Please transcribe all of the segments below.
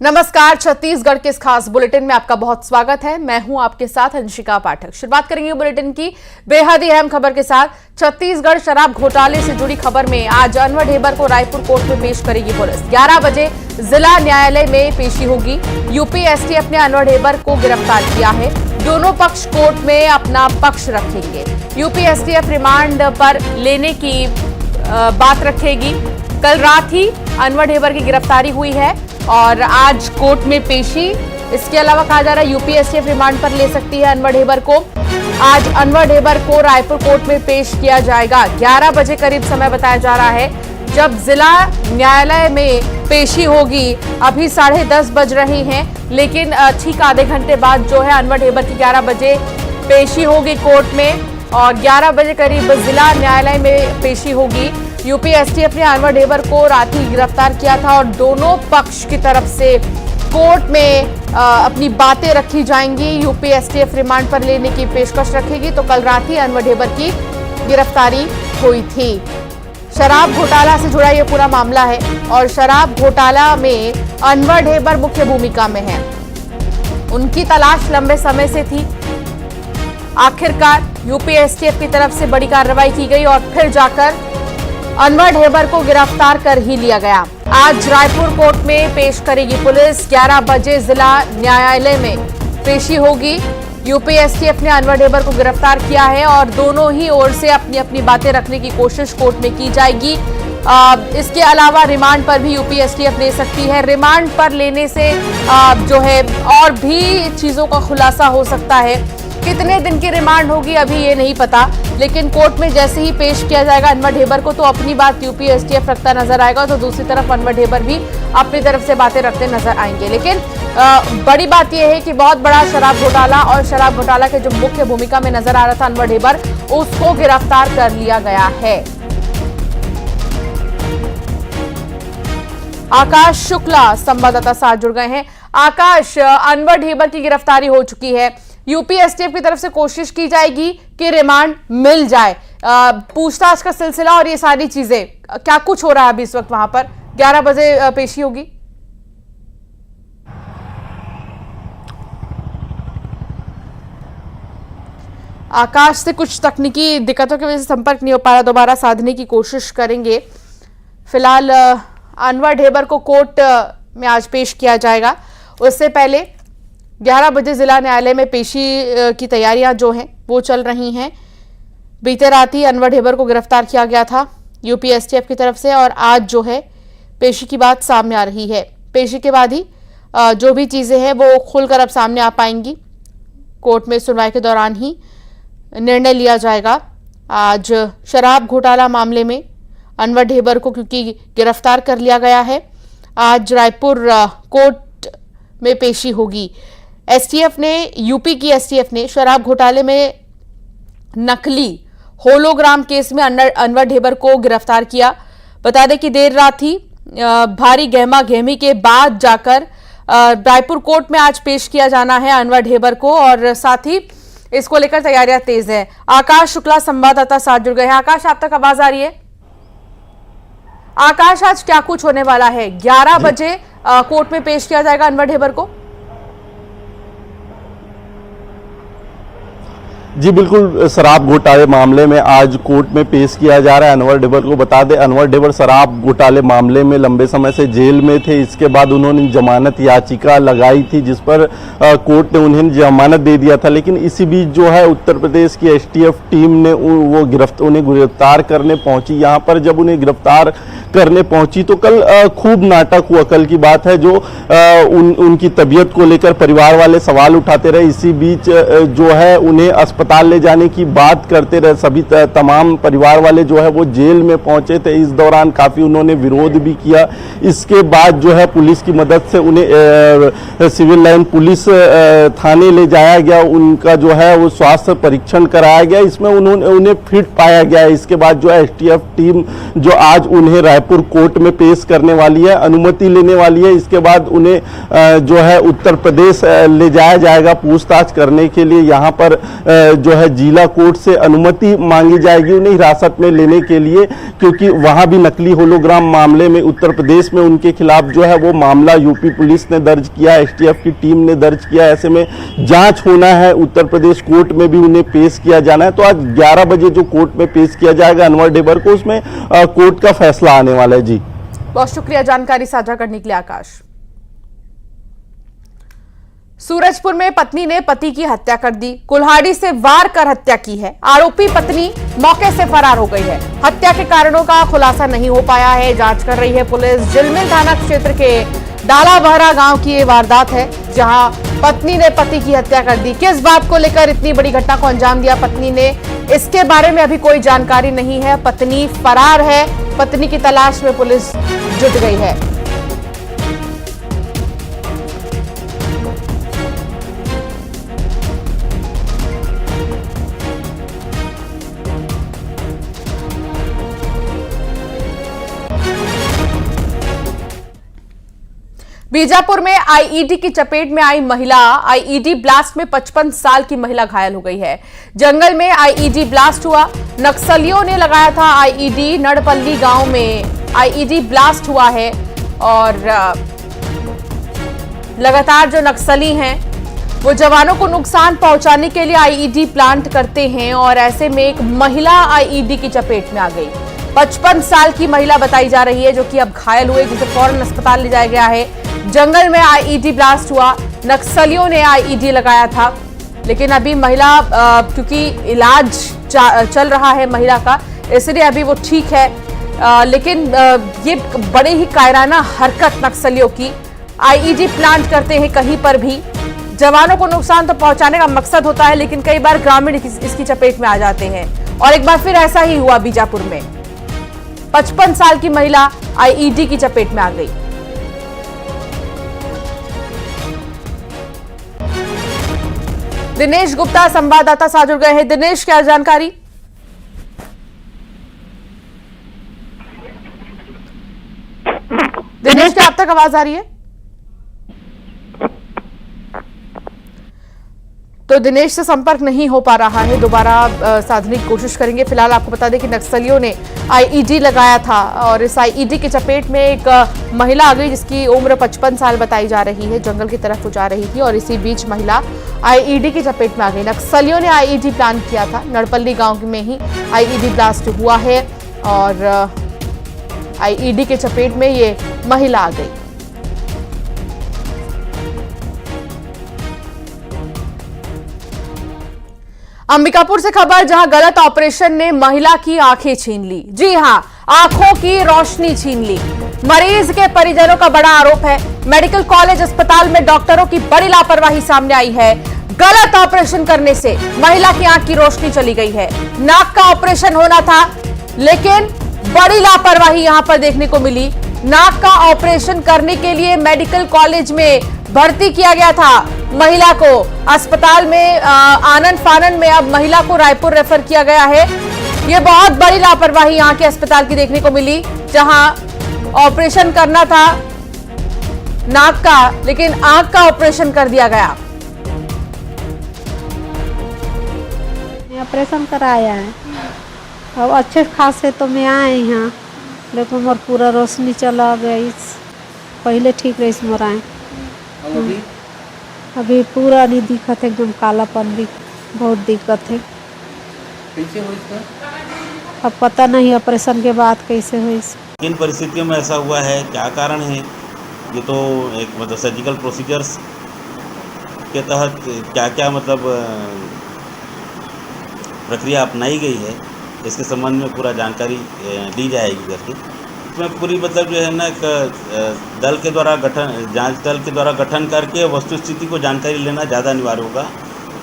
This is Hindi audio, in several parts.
नमस्कार, छत्तीसगढ़ के इस खास बुलेटिन में आपका बहुत स्वागत है। मैं हूं आपके साथ अंशिका पाठक। शुरुआत करेंगे बुलेटिन की बेहद ही अहम खबर के साथ। छत्तीसगढ़ शराब घोटाले से जुड़ी खबर में आज अनवर ढेबर को रायपुर कोर्ट में पेश करेगी पुलिस। 11 बजे जिला न्यायालय में पेशी होगी। यूपी एसटीएफ ने अनवर ढेबर को गिरफ्तार किया है। दोनों पक्ष कोर्ट में अपना पक्ष रखेंगे। यूपी एसटीएफ रिमांड पर लेने की बात रखेगी। कल रात ही अनवर ढेबर की गिरफ्तारी हुई है और आज कोर्ट में पेशी। इसके अलावा कहा जा रहा है यूपी एसटीएफ रिमांड पर ले सकती है अनवर ढेबर को। आज अनवर ढेबर को रायपुर कोर्ट में पेश किया जाएगा। 11 बजे करीब समय बताया जा रहा है जब जिला न्यायालय में पेशी होगी। अभी 10:30 बज रही हैं, लेकिन ठीक आधे घंटे बाद जो है अनवर ढेबर की 11 बजे पेशी होगी कोर्ट में और 11 बजे करीब जिला न्यायालय में पेशी होगी। यूपी एसटीएफ ने अनवर ढेबर को रात ही गिरफ्तार किया था और दोनों पक्ष की तरफ से कोर्ट में अपनी बातें रखी जाएंगी। यूपी एसटीएफ रिमांड पर लेने की पेशकश रखेगी। तो कल रात ही अनवर ढेबर की गिरफ्तारी हुई थी। शराब घोटाला से जुड़ा यह पूरा मामला है और शराब घोटाला में अनवर ढेबर मुख्य भूमिका में है। उनकी तलाश लंबे समय से थी। आखिरकार यूपी एसटीएफ की तरफ से बड़ी कार्रवाई की गई और फिर जाकर अनवर ढेबर को गिरफ्तार कर ही लिया गया। आज रायपुर कोर्ट में पेश करेगी पुलिस। 11 बजे जिला न्यायालय में पेशी होगी। यूपी एसटीएफ ने अनवर ढेबर को गिरफ्तार किया है और दोनों ही ओर से अपनी अपनी बातें रखने की कोशिश कोर्ट में की जाएगी। इसके अलावा रिमांड पर भी यूपी एसटीएफ ले सकती है। रिमांड पर लेने से जो है और भी चीजों का खुलासा हो सकता है। कितने दिन की रिमांड होगी अभी ये नहीं पता, लेकिन कोर्ट में जैसे ही पेश किया जाएगा अनवर ढेबर को तो अपनी बात यूपी एसटीएफ रखता नजर आएगा, तो दूसरी तरफ अनवर ढेबर भी अपनी तरफ से बातें रखते नजर आएंगे। लेकिन बड़ी बात यह है कि बहुत बड़ा शराब घोटाला और शराब घोटाला के जो मुख्य भूमिका में नजर आ रहा था अनवर ढेबर, उसको गिरफ्तार कर लिया गया है। आकाश शुक्ला संवाददाता साथ जुड़ गए हैं। आकाश, अनवर ढेबर की गिरफ्तारी हो चुकी है। यूपी एसटीएफ की तरफ से कोशिश की जाएगी कि रिमांड मिल जाए। पूछताछ का सिलसिला और ये सारी चीजें क्या कुछ हो रहा है अभी इस वक्त वहां पर? 11 बजे पेशी होगी। आकाश से कुछ तकनीकी दिक्कतों की वजह से संपर्क नहीं हो पा रहा, दोबारा साधने की कोशिश करेंगे। फिलहाल अनवर ढेबर को कोर्ट में आज पेश किया जाएगा। उससे पहले 11 बजे जिला न्यायालय में पेशी की तैयारियां जो हैं वो चल रही हैं। बीते रात ही अनवर ढेबर को गिरफ्तार किया गया था यूपी एसटीएफ की तरफ से और आज जो है पेशी की बात सामने आ रही है। पेशी के बाद ही जो भी चीज़ें हैं वो खुलकर अब सामने आ पाएंगी। कोर्ट में सुनवाई के दौरान ही निर्णय लिया जाएगा। आज शराब घोटाला मामले में अनवर ढेबर को क्योंकि गिरफ्तार कर लिया गया है, आज रायपुर कोर्ट में पेशी होगी। एसटीएफ ने, यूपी की एसटीएफ ने शराब घोटाले में नकली होलोग्राम केस में अनवर ढेबर को गिरफ्तार किया। बता दें कि देर रात ही भारी गहमा गहमी के बाद जाकर रायपुर कोर्ट में आज पेश किया जाना है अनवर ढेबर को और साथ ही इसको लेकर तैयारियां तेज है। आकाश शुक्ला संवाददाता साथ जुड़ गए हैं। आकाश, आप तक आवाज आ रही है? आकाश, आज क्या कुछ होने वाला है? 11 बजे कोर्ट में पेश किया जाएगा अनवर ढेबर को। जी बिल्कुल, शराब घोटाले मामले में आज कोर्ट में पेश किया जा रहा है अनवर ढेबर को। बता दें अनवर ढेबर शराब घोटाले मामले में लंबे समय से जेल में थे। इसके बाद उन्होंने जमानत याचिका लगाई थी जिस पर कोर्ट ने उन्हें जमानत दे दिया था, लेकिन इसी बीच जो है उत्तर प्रदेश की एसटीएफ टीम ने उन्हें गिरफ्तार करने पहुंची। यहाँ पर जब उन्हें गिरफ्तार करने पहुंची तो कल खूब नाटक हुआ। कल की बात है जो उनकी तबीयत को लेकर परिवार वाले सवाल उठाते रहे। इसी बीच जो है उन्हें अस्पताल ले जाने की बात करते रहे। सभी तमाम परिवार वाले जो है वो जेल में पहुंचे थे। इस दौरान काफी उन्होंने विरोध भी किया। इसके बाद जो है पुलिस की मदद से उन्हें सिविल लाइन पुलिस थाने ले जाया गया। उनका जो है वो स्वास्थ्य परीक्षण कराया गया। इसमें उन्हें फिट पाया गया। इसके बाद जो है एसटीएफ टीम जो आज उन्हें रायपुर कोर्ट में पेश करने वाली है, अनुमति लेने वाली है। इसके बाद उन्हें जो है उत्तर प्रदेश ले जाया जाएगा पूछताछ करने के लिए। यहाँ पर जो है जिला कोर्ट से अनुमति मांगी जाएगी उन्हें हिरासत में लेने के लिए, क्योंकि वहां भी नकली होलोग्राम मामले में उत्तर प्रदेश में उनके खिलाफ जो है वो मामला यूपी पुलिस ने दर्ज किया, एसटीएफ की टीम ने दर्ज किया। ऐसे में जांच होना है, उत्तर प्रदेश कोर्ट में भी उन्हें पेश किया जाना है। तो आज 11 बजे जो कोर्ट में पेश किया जाएगा अनवर ढेबर को, उसमें कोर्ट का फैसला आने वाला है। जी बहुत शुक्रिया जानकारी साझा करने के लिए आकाश। सूरजपुर में पत्नी ने पति की हत्या कर दी, कुल्हाड़ी से वार कर हत्या की है। आरोपी पत्नी मौके से फरार हो गई है। हत्या के कारणों का खुलासा नहीं हो पाया है, जांच कर रही है पुलिस। जिलमिल थाना क्षेत्र के डाला बहरा गांव की ये वारदात है, जहां पत्नी ने पति की हत्या कर दी। किस बात को लेकर इतनी बड़ी घटना को अंजाम दिया पत्नी ने, इसके बारे में अभी कोई जानकारी नहीं है। पत्नी फरार है, पत्नी की तलाश में पुलिस जुट गई है। बीजापुर में आईईडी की चपेट में आई महिला, आईईडी ब्लास्ट में 55 साल की महिला घायल हो गई है। जंगल में आईईडी ब्लास्ट हुआ, नक्सलियों ने लगाया था आईईडी। नड़पल्ली गांव में आईईडी ब्लास्ट हुआ है और लगातार जो नक्सली हैं वो जवानों को नुकसान पहुंचाने के लिए आईईडी प्लांट करते हैं और ऐसे में एक महिला आईईडी की चपेट में आ गई। 55 साल की महिला बताई जा रही है जो कि अब घायल हुए, जिसे फौरन अस्पताल ले जाया गया है। जंगल में आईईडी ब्लास्ट हुआ, नक्सलियों ने आईईडी लगाया था, लेकिन अभी महिला क्योंकि इलाज चल रहा है महिला का, इसलिए अभी वो ठीक है। लेकिन ये बड़े ही कायराना हरकत नक्सलियों की, आईईडी प्लांट करते हैं कहीं पर भी। जवानों को नुकसान तो पहुंचाने का मकसद होता है, लेकिन कई बार ग्रामीण इसकी चपेट में आ जाते हैं और एक बार फिर ऐसा ही हुआ बीजापुर में। 55 साल की महिला आईईडी की चपेट में आ गई। दिनेश गुप्ता संवाददाता साथ जुड़ गए हैं। दिनेश, क्या जानकारी? दिनेश, क्या आप तक आवाज आ रही है? तो दिनेश से संपर्क नहीं हो पा रहा है, दोबारा साधने की कोशिश करेंगे। फिलहाल आपको बता दें कि नक्सलियों ने आईईडी लगाया था और इस आईईडी की चपेट में एक महिला आ गई जिसकी उम्र 55 साल बताई जा रही है। जंगल की तरफ वो जा रही थी और इसी बीच महिला आईईडी की चपेट में आ गई। नक्सलियों ने आईईडी प्लान किया था, नड़पल्ली गांव में ही आईईडी ब्लास्ट हुआ है और आईईडी के चपेट में ये महिला आ गई। अंबिकापुर से खबर, जहां गलत ऑपरेशन ने महिला की आंखें छीन ली। जी हां, आंखों की रोशनी छीन ली। मरीज के परिजनों का बड़ा आरोप है, मेडिकल कॉलेज अस्पताल में डॉक्टरों की बड़ी लापरवाही सामने आई है। गलत ऑपरेशन करने से महिला की आंख की रोशनी चली गई है। नाक का ऑपरेशन होना था, लेकिन बड़ी लापरवाही यहां पर देखने को मिली। नाक का ऑपरेशन करने के लिए मेडिकल कॉलेज में भर्ती किया गया था महिला को। अस्पताल में आनंद फानन में अब महिला को रायपुर रेफर किया गया है। यह बहुत बड़ी लापरवाही यहां के अस्पताल की देखने को मिली, जहां ऑपरेशन करना था नाक का, लेकिन आंख का ऑपरेशन कर दिया गया। ऑपरेशन कराया है, अब अच्छे खासे तो मैं आए यहाँ, लेकिन मोर पूरा रोशनी चला गई। पहले ठीक रही मोर आए, अभी पूरा नहीं दिखत है, एकदम कालापन भी बहुत दिक्कत है। कैसे हुई इसका? अब पता नहीं ऑपरेशन के बाद कैसे हुई। किन परिस्थितियों में ऐसा हुआ है, क्या कारण है? ये तो एक मतलब सर्जिकल प्रोसीजर्स के तहत क्या क्या मतलब प्रक्रिया अपनाई गई है, इसके संबंध में पूरा जानकारी दी जाएगी करके। इसमें पूरी मतलब जो है ना एक दल के द्वारा गठन, जांच दल के द्वारा गठन करके वस्तुस्थिति को जानकारी लेना ज़्यादा अनिवार्य होगा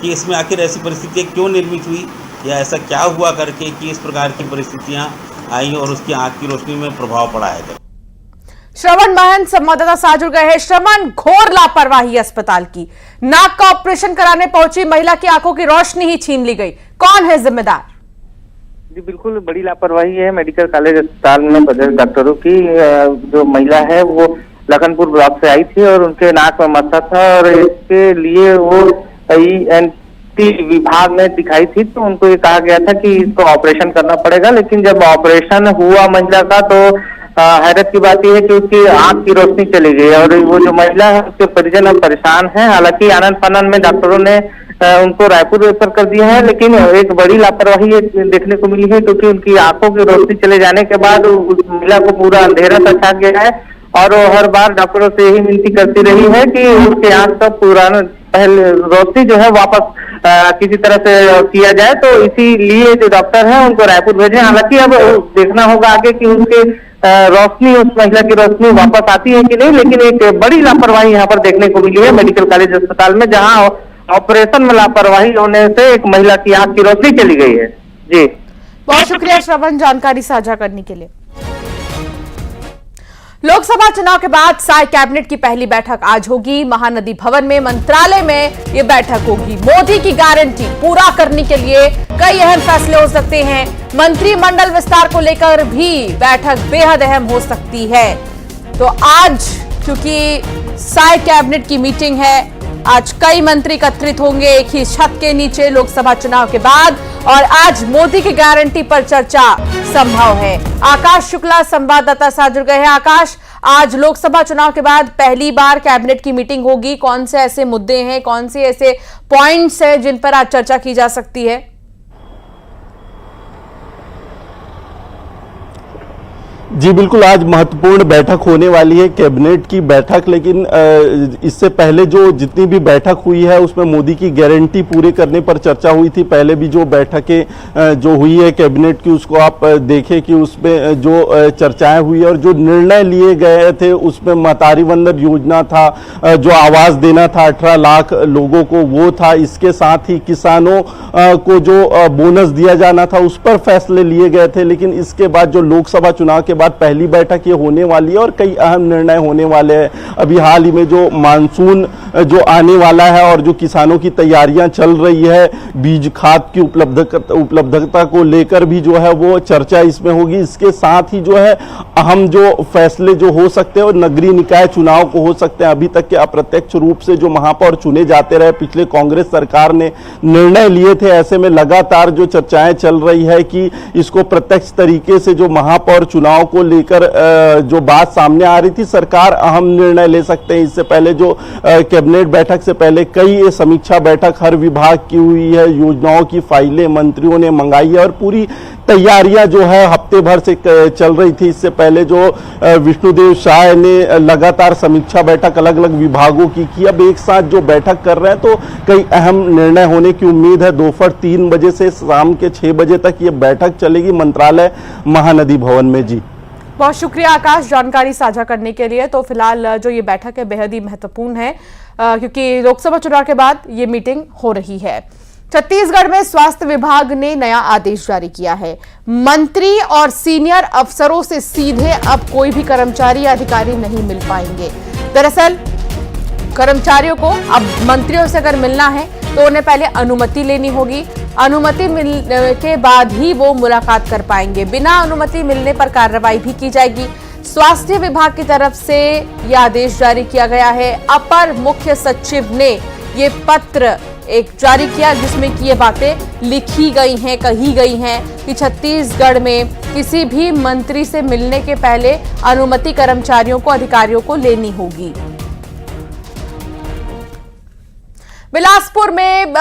कि इसमें आखिर ऐसी परिस्थितियाँ क्यों निर्मित हुई या ऐसा क्या हुआ करके कि इस प्रकार की परिस्थितियाँ आई और उसकी आँख की रोशनी में प्रभाव पड़ा है। श्रवण महंत संवाददाता साथ जुड़ गए हैं। श्रवण, घोर लापरवाही अस्पताल की, नाक का ऑपरेशन कराने पहुंची महिला की आंखों की रोशनी ही छीन ली गई, कौन है जिम्मेदार? जी बिल्कुल बड़ी लापरवाही है मेडिकल कॉलेज अस्पताल में बजट डॉक्टरों की। जो महिला है वो लखनपुर ब्लॉक से आई थी और उनके नाक में मस्सा था और इसके लिए वो विभाग में दिखाई थी, तो उनको ये कहा गया था कि इसको ऑपरेशन करना पड़ेगा। लेकिन जब ऑपरेशन हुआ महिला का, तो हैरत की बात यह है कि उसकी आंख की रोशनी चली गई और वो जो महिला है उसके परिजन अब परेशान हैं। हालांकि आनन फानन में डॉक्टरों ने उनको रायपुर रेफर कर दिया है, लेकिन एक बड़ी लापरवाही देखने को मिली है, क्योंकि उनकी आंखों की रोशनी चले जाने के बाद उस महिला को पूरा अंधेरा सा छा गया है और वो हर बार डॉक्टरों से यही विनती करती रही है कि उसके आंख का पुराना पहले रोशनी जो है वापस किसी तरह से किया जाए। तो इसीलिए जो डॉक्टर है उनको रायपुर भेजे। हालांकि अब देखना होगा आगे कि उसके रोशनी, उस महिला की रोशनी वापस आती है कि नहीं। लेकिन एक बड़ी लापरवाही यहाँ पर देखने को मिली है मेडिकल कॉलेज अस्पताल में, जहाँ ऑपरेशन में लापरवाही होने से एक महिला की आंख की रोशनी चली गई है। जी बहुत शुक्रिया श्रवण, जानकारी साझा करने के लिए। लोकसभा चुनाव के बाद साय कैबिनेट की पहली बैठक आज होगी। महानदी भवन में मंत्रालय में यह बैठक होगी। मोदी की गारंटी पूरा करने के लिए कई अहम फैसले हो सकते हैं। मंत्रिमंडल विस्तार को लेकर भी बैठक बेहद अहम हो सकती है। तो आज क्योंकि साय कैबिनेट की मीटिंग है, आज कई मंत्री एकत्रित होंगे एक ही छत के नीचे लोकसभा चुनाव के बाद, और आज मोदी की गारंटी पर चर्चा संभव है। आकाश शुक्ला संवाददाता साथ जुड़ गए हैं। आकाश, आज लोकसभा चुनाव के बाद पहली बार कैबिनेट की मीटिंग होगी। कौन से ऐसे मुद्दे हैं, कौन से ऐसे पॉइंट्स हैं जिन पर आज चर्चा की जा सकती है? जी बिल्कुल, आज महत्वपूर्ण बैठक होने वाली है, कैबिनेट की बैठक। लेकिन इससे पहले जो जितनी भी बैठक हुई है उसमें मोदी की गारंटी पूरे करने पर चर्चा हुई थी। पहले भी जो बैठकें जो हुई है कैबिनेट की, उसको आप देखें कि उसमें जो चर्चाएं हुई है और जो निर्णय लिए गए थे उसमें महतारी वंदन योजना था, जो आवास देना था 18 लाख लोगों को, वो था। इसके साथ ही किसानों को जो बोनस दिया जाना था उस पर फैसले लिए गए थे। लेकिन इसके बाद जो लोकसभा चुनाव के बाद पहली बैठक ये होने वाली है और कई अहम निर्णय होने वाले हैं। अभी हाल ही में जो मानसून जो आने वाला है और जो किसानों की तैयारियां चल रही है, बीज खाद की उपलब्धता को लेकर भी जो है वो चर्चा इसमें होगी। इसके साथ ही जो है अहम जो फैसले जो हो सकते हैं और नगरीय निकाय चुनाव को हो सकते हैं। अभी तक के अप्रत्यक्ष रूप से जो महापौर चुने जाते रहे, पिछले कांग्रेस सरकार ने निर्णय लिए थे। ऐसे में लगातार जो चर्चाएं चल रही है कि इसको प्रत्यक्ष तरीके से जो महापौर चुनाव को लेकर जो बात सामने आ रही थी, सरकार अहम निर्णय ले सकते हैं। इससे पहले जो कैबिनेट बैठक से पहले कई समीक्षा बैठक हर विभाग की हुई है, योजनाओं की फाइलें मंत्रियों ने मंगाई है और पूरी तैयारियां जो है हफ्ते भर से चल रही थी। इससे पहले जो विष्णुदेव साय ने लगातार समीक्षा बैठक अलग अलग विभागों की अब एक साथ जो बैठक कर रहे हैं, तो कई अहम निर्णय होने की उम्मीद है। दोपहर 3 बजे से शाम के 6 बजे तक ये बैठक चलेगी मंत्रालय महानदी भवन में। जी बहुत शुक्रिया आकाश, जानकारी साझा करने के लिए। तो फिलहाल जो ये बैठक है बेहद ही महत्वपूर्ण है क्योंकि लोकसभा चुनाव के बाद ये मीटिंग हो रही है। छत्तीसगढ़ में स्वास्थ्य विभाग ने नया आदेश जारी किया है। मंत्री और सीनियर अफसरों से सीधे अब कोई भी कर्मचारी या अधिकारी नहीं मिल पाएंगे। दरअसल कर्मचारियों को अब मंत्रियों से अगर मिलना है तो उन्हें पहले अनुमति लेनी होगी। अनुमति मिलने के बाद ही वो मुलाकात कर पाएंगे। बिना अनुमति मिलने पर कार्रवाई भी की जाएगी। स्वास्थ्य विभाग की तरफ से यह आदेश जारी किया गया है। अपर मुख्य सचिव ने ये पत्र एक जारी किया जिसमें कि ये बातें लिखी गई हैं, कही गई हैं कि छत्तीसगढ़ में किसी भी मंत्री से मिलने के पहले अनुमति कर्मचारियों को, अधिकारियों को लेनी होगी। बिलासपुर में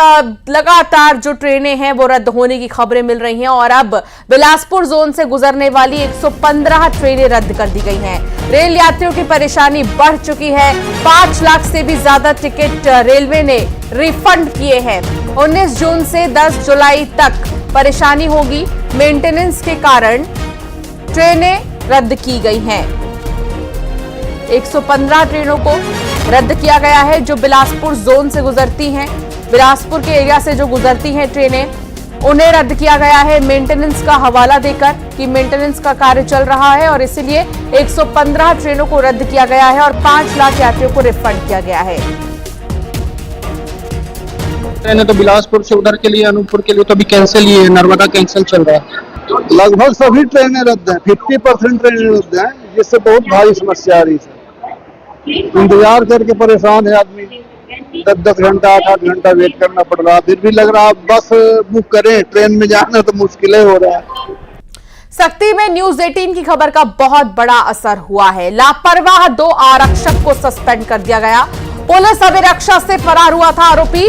लगातार जो ट्रेनें हैं वो रद्द होने की खबरें मिल रही हैं और अब बिलासपुर जोन से गुजरने वाली 115 ट्रेनें रद्द कर दी गई हैं। रेल यात्रियों की परेशानी बढ़ चुकी है। 5 लाख से भी ज्यादा टिकट रेलवे ने रिफंड किए हैं। 19 जून से 10 जुलाई तक परेशानी होगी। मेंटेनेंस के कारण ट्रेनें रद्द की गई हैं। 115 ट्रेनों को रद्द किया गया है जो बिलासपुर जोन से गुजरती हैं। बिलासपुर के एरिया से जो गुजरती हैं ट्रेनें, उन्हें रद्द किया गया है मेंटेनेंस का हवाला देकर कि मेंटेनेंस का कार्य चल रहा है और इसीलिए 115 ट्रेनों को रद्द किया गया है और 5 लाख यात्रियों को रिफंड किया गया है। ट्रेनें तो बिलासपुर से उधर के लिए, अनूपपुर के लिए तो अभी कैंसिल ही है। नर्मदा कैंसिल चल रहा है। लगभग सभी ट्रेनें रद्द हैं। 50% ट्रेनें रद्द हैं, जिससे बहुत भारी समस्या आ रही है। इंतजार करके परेशान है आदमी। 10-10 घंटा 8-8 घंटा वेट करना पड़ रहा। फिर भी लग रहा बस बुक करें, ट्रेन में जाना तो मुश्किल हो रहा है। सख्ती में न्यूज 18 की खबर का बहुत बड़ा असर हुआ है। लापरवाह 2 आरक्षक को सस्पेंड कर दिया गया। पुलिस अभिरक्षा से फरार हुआ था आरोपी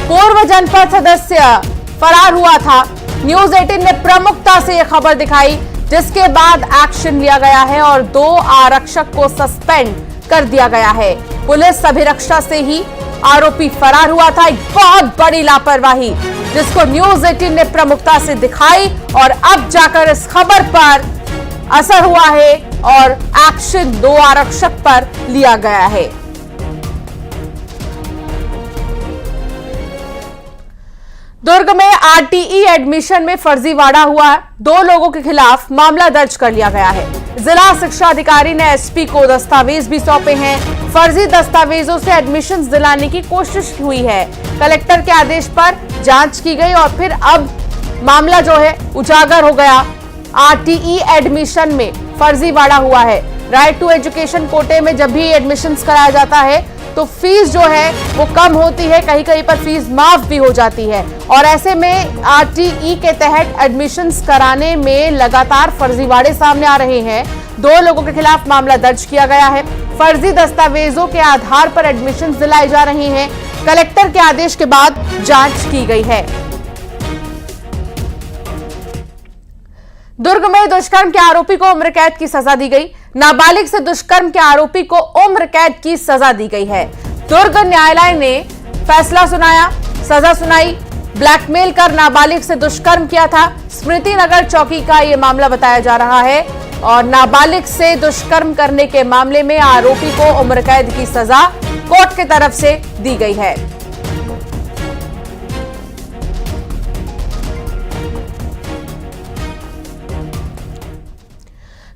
पूर्व जनपद सदस्य फरार हुआ था। न्यूज 18 ने प्रमुखता से यह खबर दिखाई, जिसके बाद एक्शन लिया गया है और 2 आरक्षक को सस्पेंड कर दिया गया है। पुलिस अभिरक्षा से ही आरोपी फरार हुआ था। एक बहुत बड़ी लापरवाही जिसको न्यूज 18 ने प्रमुखता से दिखाई और अब जाकर इस खबर पर असर हुआ है और एक्शन 2 आरक्षक पर लिया गया है। दुर्ग में आरटीई एडमिशन में फर्जीवाड़ा हुआ। 2 लोगों के खिलाफ मामला दर्ज कर लिया गया है। जिला शिक्षा अधिकारी ने एसपी को दस्तावेज भी सौंपे हैं। फर्जी दस्तावेजों से एडमिशन दिलाने की कोशिश हुई है। कलेक्टर के आदेश पर जांच की गई और फिर अब मामला जो है उजागर हो गया। आरटीई एडमिशन में फर्जीवाड़ा हुआ है। राइट टू एजुकेशन कोटे में जब भी एडमिशंस कराया जाता है तो फीस जो है वो कम होती है, कहीं कहीं पर फीस माफ भी हो जाती है और ऐसे में आरटीई के तहत एडमिशंस कराने में लगातार फर्जीवाड़े सामने आ रहे हैं। 2 लोगों के खिलाफ मामला दर्ज किया गया है। फर्जी दस्तावेजों के आधार पर एडमिशंस दिलाई जा रही हैं। कलेक्टर के आदेश के बाद जांच की गई है। दुर्ग में दुष्कर्म के आरोपी को उम्र कैद की सजा दी गई। नाबालिग से दुष्कर्म के आरोपी को उम्र कैद की सजा दी गई है। दुर्ग न्यायालय ने फैसला सुनाया, सजा सुनाई। ब्लैकमेल कर नाबालिग से दुष्कर्म किया था। स्मृति नगर चौकी का यह मामला बताया जा रहा है और नाबालिग से दुष्कर्म करने के मामले में आरोपी को उम्र कैद की सजा कोर्ट की तरफ से दी गई है।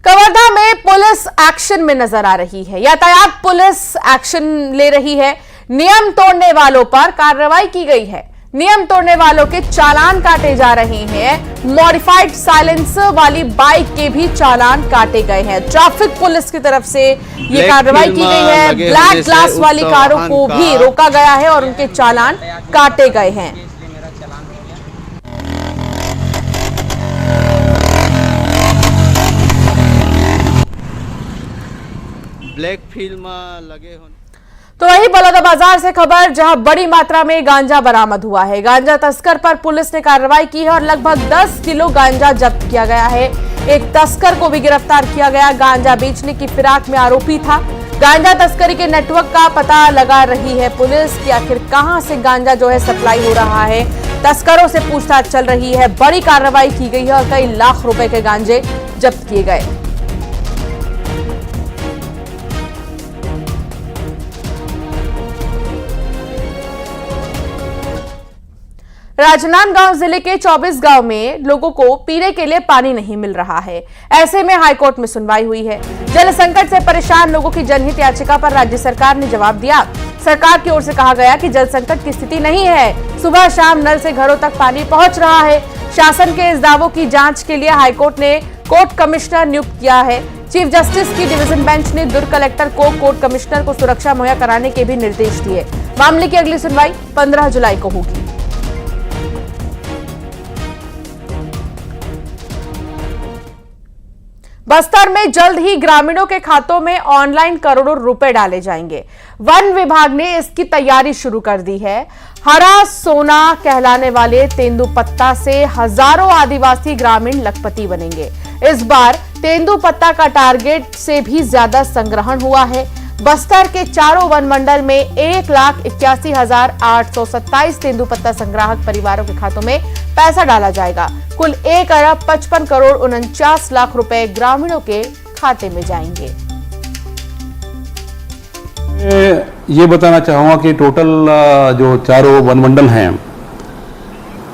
कवर्धा में पुलिस एक्शन में नजर आ रही है। यातायात पुलिस एक्शन ले रही है। नियम तोड़ने वालों पर कार्रवाई की गई है। नियम तोड़ने वालों के चालान काटे जा रहे हैं। मॉडिफाइड साइलेंसर वाली बाइक के भी चालान काटे गए हैं। ट्रैफिक पुलिस की तरफ से ये कार्रवाई की गई है। ब्लैक ग्लास वाली कारों को भी रोका गया है और उनके चालान काटे गए हैं। ब्लैक फिल्म लगे होने। तो वही बलौदाबाजार से खबर, जहां बड़ी मात्रा में गांजा बरामद हुआ है। गांजा तस्कर पर पुलिस ने कार्रवाई की है और लगभग 10 किलो गांजा जब्त किया गया है। एक तस्कर को भी गिरफ्तार किया गया। गांजा बेचने की फिराक में आरोपी था। गांजा तस्करी के नेटवर्क का पता लगा रही है पुलिस कि आखिर कहां से गांजा जो है सप्लाई हो रहा है। तस्करों से पूछताछ चल रही है। बड़ी कार्रवाई की गई है और कई लाख रुपए के गांजे जब्त किए गए। राजनांदगांव जिले के 24 गांव में लोगों को पीने के लिए पानी नहीं मिल रहा है। ऐसे में हाईकोर्ट में सुनवाई हुई है। जल संकट से परेशान लोगों की जनहित याचिका पर राज्य सरकार ने जवाब दिया। सरकार की ओर से कहा गया कि जल संकट की स्थिति नहीं है। सुबह शाम नल से घरों तक पानी पहुंच रहा है। शासन के इस दावों की जांच के लिए हाईकोर्ट ने कोर्ट कमिश्नर नियुक्त किया है। चीफ जस्टिस की डिवीजन बेंच ने दुर्ग कलेक्टर को कोर्ट कमिश्नर को सुरक्षा मुहैया कराने के भी निर्देश दिए। मामले की अगली सुनवाई 15 जुलाई को होगी। बस्तर में जल्द ही ग्रामीणों के खातों में ऑनलाइन करोड़ों रुपए डाले जाएंगे। वन विभाग ने इसकी तैयारी शुरू कर दी है। हरा सोना कहलाने वाले तेंदुपत्ता से हजारों आदिवासी ग्रामीण लखपति बनेंगे। इस बार तेंदुपत्ता का टारगेट से भी ज्यादा संग्रहण हुआ है। बस्तर के चारों वन मंडल में 1,81,827 तेंदुपत्ता संग्राहक परिवारों के खातों में पैसा डाला जाएगा। कुल 1,55,49,00,000 रुपए ग्रामीणों के खाते में जाएंगे। ये बताना चाहूँगा कि टोटल जो चारों वन मंडल हैं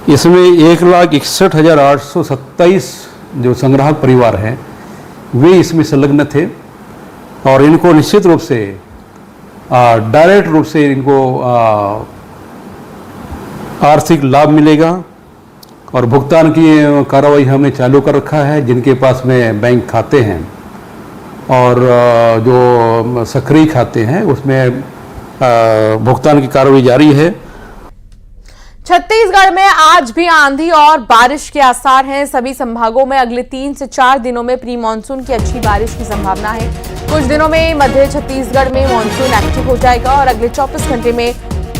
इसमें 1,61,827 जो संग्राहक परिवार हैं वे इसमें संलग्न थे और इनको निश्चित रूप से डायरेक्ट रूप से इनको आर्थिक लाभ मिलेगा और भुगतान की कार्रवाई हमने चालू कर रखा है। जिनके पास में बैंक खाते हैं और जो सक्रिय खाते हैं उसमें भुगतान की कार्रवाई जारी है। छत्तीसगढ़ में आज भी आंधी और बारिश के आसार हैं। सभी संभागों में अगले 3 से 4 दिनों में प्री मानसून की अच्छी बारिश की संभावना है। कुछ दिनों में मध्य छत्तीसगढ़ में मानसून एक्टिव हो जाएगा और अगले 24 घंटे में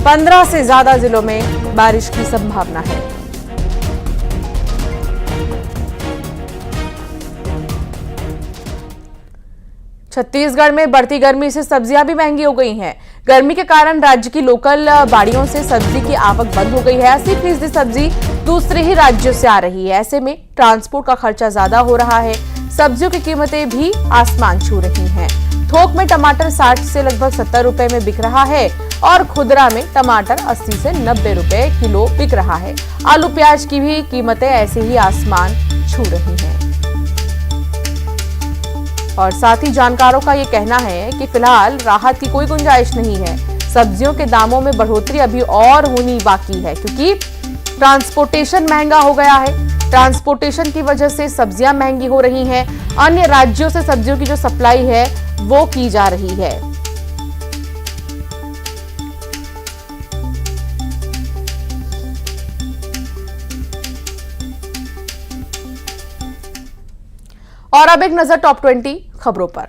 15 से ज्यादा जिलों में बारिश की संभावना है। छत्तीसगढ़ में बढ़ती गर्मी से सब्जियां भी महंगी हो गई हैं। गर्मी के कारण राज्य की लोकल बाड़ियों से सब्जी की आवक बंद हो गई है। 80% सब्जी दूसरे ही राज्यों से आ रही है। ऐसे में ट्रांसपोर्ट का खर्चा ज्यादा हो रहा है। सब्जियों की कीमतें भी आसमान छू रही हैं। थोक में टमाटर 60 से लगभग 70 रुपए में बिक रहा है और खुदरा में टमाटर 80 से 90 रुपए किलो बिक रहा है। आलू प्याज की भी कीमतें ऐसे ही आसमान छू रही हैं। और साथ ही जानकारों का ये कहना है कि फिलहाल राहत की कोई गुंजाइश नहीं है। सब्जियों के दामों में बढ़ोतरी अभी और होनी बाकी है क्योंकि ट्रांसपोर्टेशन महंगा हो गया है। ट्रांसपोर्टेशन की वजह से सब्जियां महंगी हो रही हैं। अन्य राज्यों से सब्जियों की जो सप्लाई है वो की जा रही है। और अब एक नजर टॉप 20 खबरों पर।